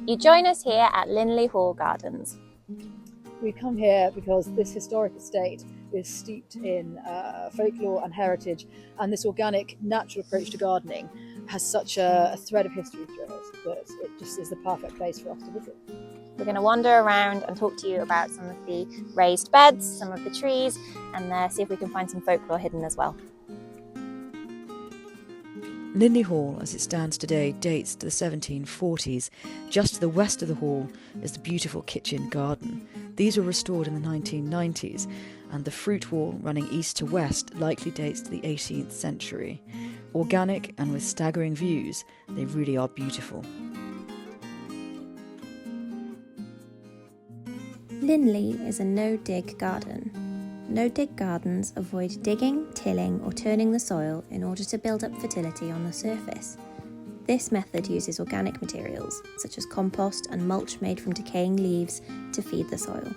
You join us here at Linley Hall Gardens. We come here because this historic estate is steeped in folklore and heritage, and this organic, natural approach to gardening has such a thread of history through it that it just is the perfect place for us to visit. We're going to wander around and talk to you about some of the raised beds, some of the trees, and see if we can find some folklore hidden as well. Linley Hall, as it stands today, dates to the 1740s. Just to the west of the hall is the beautiful kitchen garden. These were restored in the 1990s, and the fruit wall running east to west likely dates to the 18th century. Organic and with staggering views, they really are beautiful. Linley is a no-dig garden. No-dig gardens avoid digging, tilling or turning the soil in order to build up fertility on the surface. This method uses organic materials, such as compost and mulch made from decaying leaves, to feed the soil.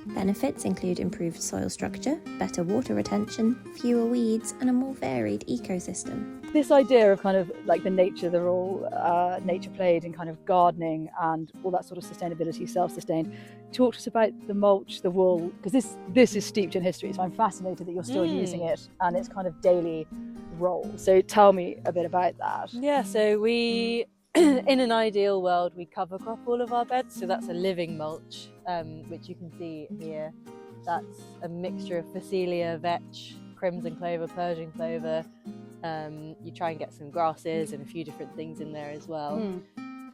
Benefits include improved soil structure, better water retention, fewer weeds and a more varied ecosystem. This idea of kind of like the nature, the role nature played in kind of gardening and all that sort of sustainability, self-sustained. Talk to us about the mulch, the wool, because this is steeped in history, so I'm fascinated that you're still using it and its kind of daily role. So tell me a bit about that. Yeah, so we, in an ideal world, we cover crop all of our beds, so that's a living mulch, which you can see here. That's a mixture of Phacelia, vetch, crimson clover, Persian clover. You try and get some grasses and a few different things in there as well.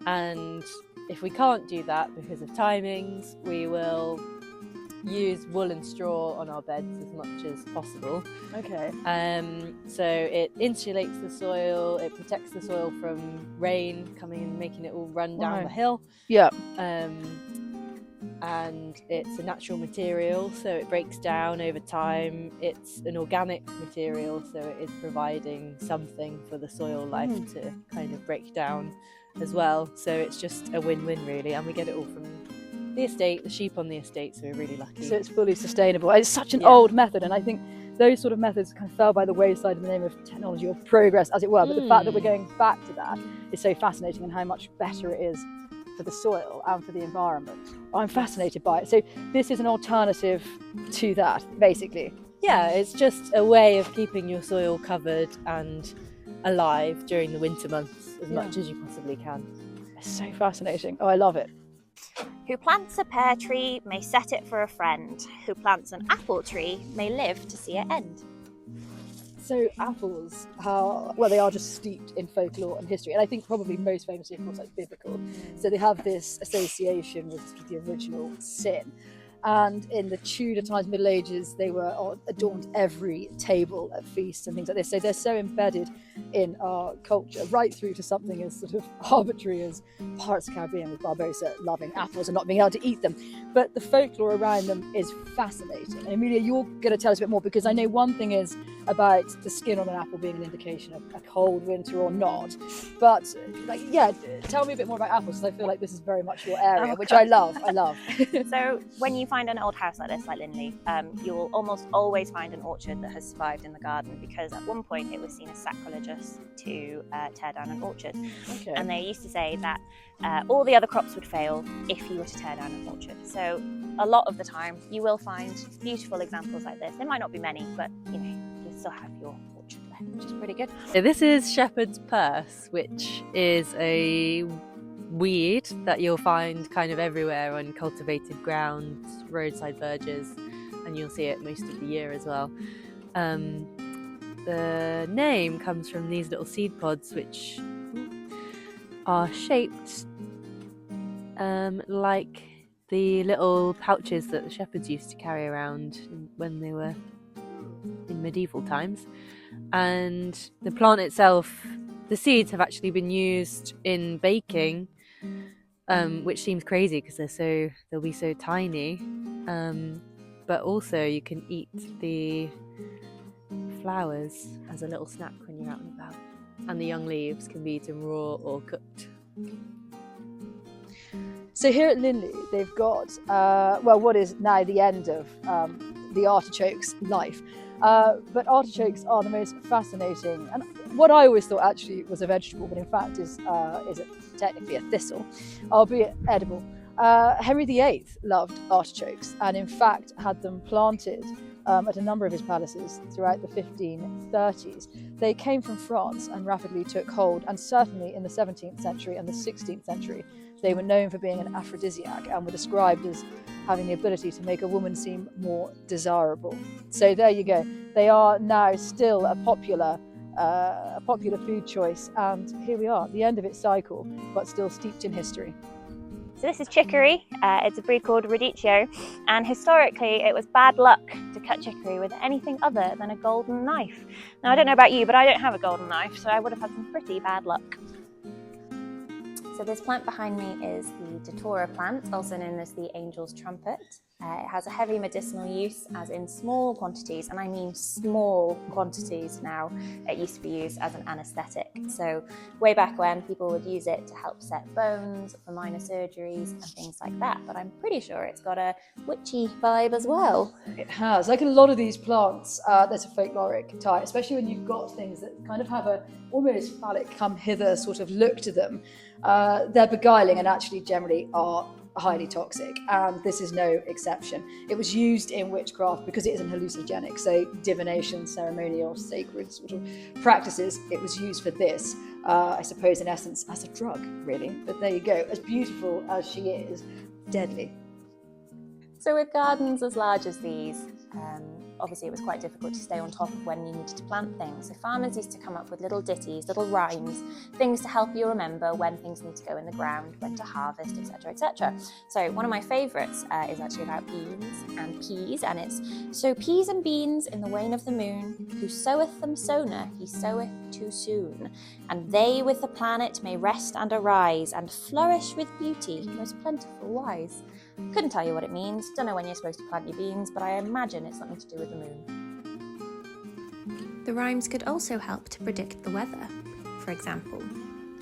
And if we can't do that because of timings, we will use wool and straw on our beds as much as possible. Okay. So it insulates the soil, it protects the soil from rain coming and making it all run down the hill. Yeah. And it's a natural material, so it breaks down over time. It's an organic material, so it is providing something for the soil life to kind of break down as well. So it's just a win-win really, and we get it all from the estate, the sheep on the estate, so we're really lucky. So it's fully sustainable. It's such an old method, and I think those sort of methods kind of fell by the wayside in the name of technology or progress, as it were. But the fact that we're going back to that is so fascinating, and how much better it is for the soil and for the environment. I'm fascinated by it. So this is an alternative to that, basically. Yeah, it's just a way of keeping your soil covered and alive during the winter months as much as you possibly can. It's so fascinating. Oh, I love it. Who plants a pear tree may set it for a friend. Who plants an apple tree may live to see it end. So apples, they are just steeped in folklore and history, and I think probably most famously, of course, like biblical. So they have this association with the original sin. And in the Tudor times, Middle Ages, they were adorned every table at feasts and things like this. So they're so embedded in our culture, right through to something as sort of arbitrary as Pirates of the Caribbean with Barbossa loving apples and not being able to eat them. But the folklore around them is fascinating. And Amelia, you're going to tell us a bit more, because I know one thing is about the skin on an apple being an indication of a cold winter or not. But tell me a bit more about apples, because I feel like this is very much your area, which I love. So when you find an old house like this, like Linley, you will almost always find an orchard that has survived in the garden, because at one point it was seen as sacrilegious to tear down an orchard. Okay. And they used to say that all the other crops would fail if you were to tear down an orchard. So a lot of the time you will find beautiful examples like this. There might not be many, but you'll still have your orchard there, which is pretty good. So this is shepherd's purse, which is a weed that you'll find kind of everywhere on cultivated ground, roadside verges, and you'll see it most of the year as well. The name comes from these little seed pods, which are shaped like the little pouches that the shepherds used to carry around when they were in medieval times. And the plant itself, the seeds have actually been used in baking, which seems crazy because they'll be so tiny. But also you can eat the flowers as a little snack when you're out and about. And the young leaves can be eaten raw or cooked. So here at Linley, they've got, what is now the end of the artichoke's life. But artichokes are the most fascinating and what I always thought actually was a vegetable, but in fact is technically a thistle, albeit edible. Henry VIII loved artichokes and in fact had them planted at a number of his palaces throughout the 1530s. They came from France and rapidly took hold, and certainly in the 17th century and the 16th century they were known for being an aphrodisiac and were described as having the ability to make a woman seem more desirable. So there you go. They are now still a popular food choice, and here we are at the end of its cycle, but still steeped in history. So this is chicory. It's a breed called Radicchio, and historically it was bad luck to cut chicory with anything other than a golden knife. Now I don't know about you, but I don't have a golden knife, so I would have had some pretty bad luck. So this plant behind me is the datura plant, also known as the angel's trumpet. It has a heavy medicinal use, as in small quantities, and I mean small quantities now. It used to be used as an anaesthetic. So way back when, people would use it to help set bones for minor surgeries and things like that. But I'm pretty sure it's got a witchy vibe as well. It has. Like a lot of these plants, there's a folkloric tie, especially when you've got things that kind of have a almost phallic come hither sort of look to them. They're beguiling and actually generally are highly toxic, and this is no exception. It was used in witchcraft because it is an hallucinogenic, so divination, ceremonial, sacred sort of practices. It was used for this, I suppose, in essence, as a drug, really. But there you go. As beautiful as she is, deadly. So with gardens as large as these, obviously it was quite difficult to stay on top of when you needed to plant things. So farmers used to come up with little ditties, little rhymes, things to help you remember when things need to go in the ground, when to harvest, etc, etc. So one of my favourites is actually about beans and peas, and it's "So peas and beans in the wane of the moon, who soweth them sooner, he soweth too soon. And they with the planet may rest and arise, and flourish with beauty, most plentiful wise." Couldn't tell you what it means, don't know when you're supposed to plant your beans, but I imagine it's something to do with the moon. The rhymes could also help to predict the weather. For example,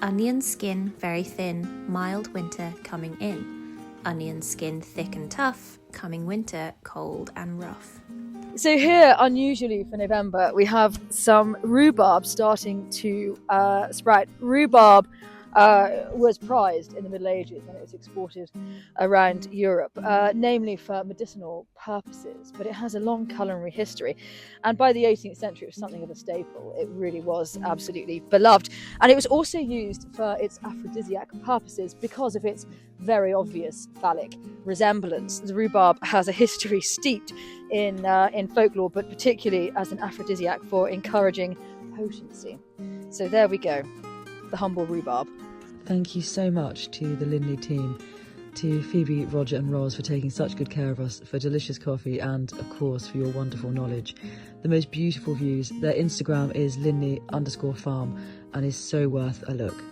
onion skin very thin, mild winter coming in. Onion skin thick and tough, coming winter cold and rough. So here, unusually for November, we have some rhubarb starting to sprout. Rhubarb was prized in the Middle Ages when it was exported around Europe, namely for medicinal purposes, but it has a long culinary history, and by the 18th century it was something of a staple. It really was absolutely beloved, and it was also used for its aphrodisiac purposes because of its very obvious phallic resemblance. The rhubarb has a history steeped in folklore, but particularly as an aphrodisiac for encouraging potency. So there we go, the humble rhubarb. Thank you so much to the Linley team, to Phoebe, Roger and Roz for taking such good care of us, for delicious coffee and, of course, for your wonderful knowledge. The most beautiful views. Their Instagram is Linley_farm and is so worth a look.